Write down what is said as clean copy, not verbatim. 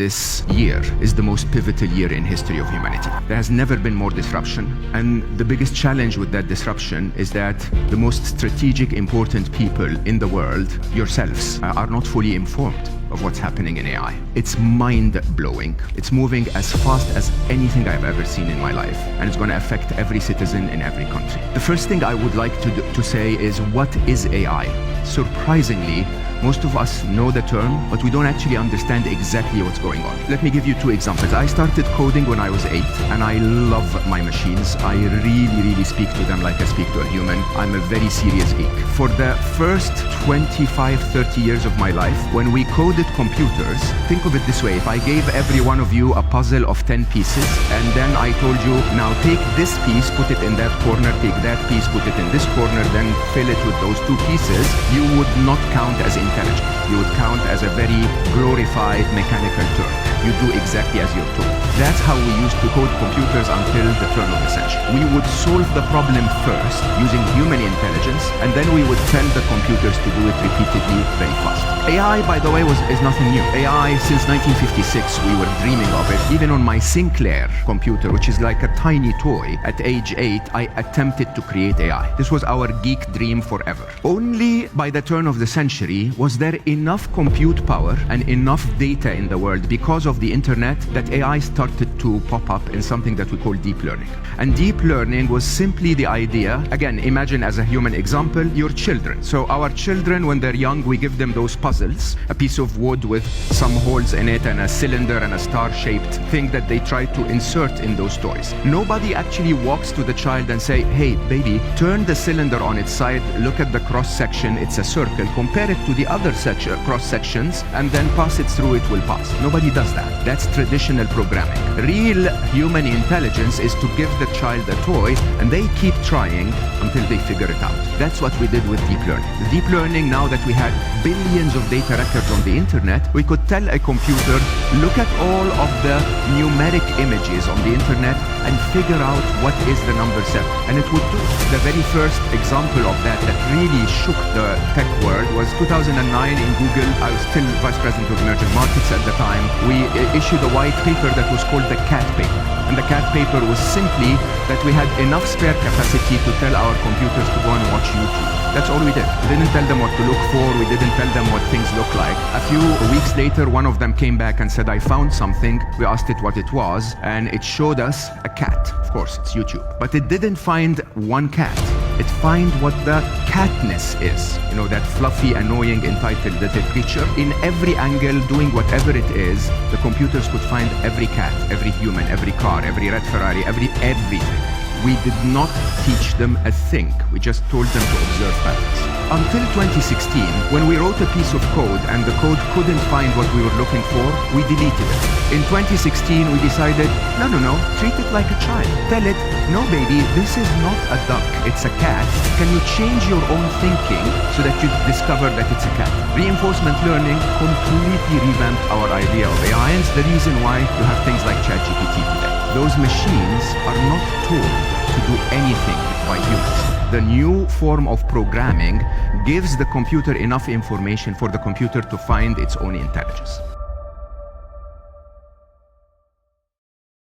this year is the most pivotal year in history of humanity. There has never been more disruption, and the biggest challenge with that disruption is that the most strategic, important people in the world, yourselves, are not fully informed of what's happening in AI. It's mind-blowing. It's moving as fast as anything I've ever seen in my life, and it's going to affect every citizen in every country. The first thing I would like to say is, what is AI? Surprisingly, most of us know the term, but we don't actually understand exactly what's going on. Let me give you two examples. I started coding when I was 8, and I love my machines. I really speak to them like I speak to a human. I'm a very serious geek. For the first 25, 30 years of my life, when we coded computers, think of it this way. If I gave every one of you a puzzle of 10 pieces, and then I told you, now take this piece, put it in that corner, take that piece, put it in this corner, then fill it with those two pieces, you would not count as intelligent. You would count as a very glorified mechanical Turk. You do exactly as you're told. That's how we used to code computers until the turn of the century. We would solve the problem first using human intelligence, and then we would tell the computers to do it repeatedly very fast. AI, by the way, is nothing new. AI, since 1956, we were dreaming of it. Even on my Sinclair computer, which is like a tiny toy, at age 8, I attempted to create AI. This was our geek dream forever. Only by the turn of the century was there enough compute power and enough data in the world because of the internet that AI started to pop up in something that we call deep learning. And deep learning was simply the idea, again, imagine as a human example, your children. So our children, when they're young, we give them those puzzles, a piece of wood with some holes in it and a cylinder and a star-shaped thing that they try to insert in those toys. Nobody actually walks to the child and say, hey, baby, turn the cylinder on its side, look at the cross-section, it's a circle, compare it to the other cross-sections, and then pass it through, it will pass. Nobody does that. That's traditional programming. Real human intelligence is to give the child a toy, and they keep trying until they figure it out. That's what we did with deep learning. The deep learning, now that we had billions of data records on the internet, we could tell a computer, look at all of the numeric images on the internet and figure out what is the number 7. And it would do. The very first example of that really shook the tech world was 2009 in Google. I was still Vice President of Emerging Markets at the time. We issued a white paper that was called the CAT paper. And the CAT paper was simply that we had enough spare capacity to tell our computers to go and watch YouTube. That's all we did. We didn't tell them what to look for. We didn't tell them what things look like. A few weeks later, one of them came back and said, I found something. We asked it what it was, and it showed us a cat. Of course, it's YouTube. But it didn't find one cat. It found what the catness is. You know, that fluffy, annoying, entitled little creature. In every angle, doing whatever it is, the computers could find every cat, every human, every car, every red Ferrari, everything. We did not teach them a thing. We just told them to observe patterns. Until 2016, when we wrote a piece of code and the code couldn't find what we were looking for, we deleted it. In 2016, we decided, no, treat it like a child. Tell it, no baby, this is not a duck, it's a cat. Can you change your own thinking so that you discover that it's a cat? Reinforcement learning completely revamped our idea of AI, and it's the reason why you have things like ChatGPT today. Those machines are not told to do anything by humans. The new form of programming gives the computer enough information for the computer to find its own intelligence.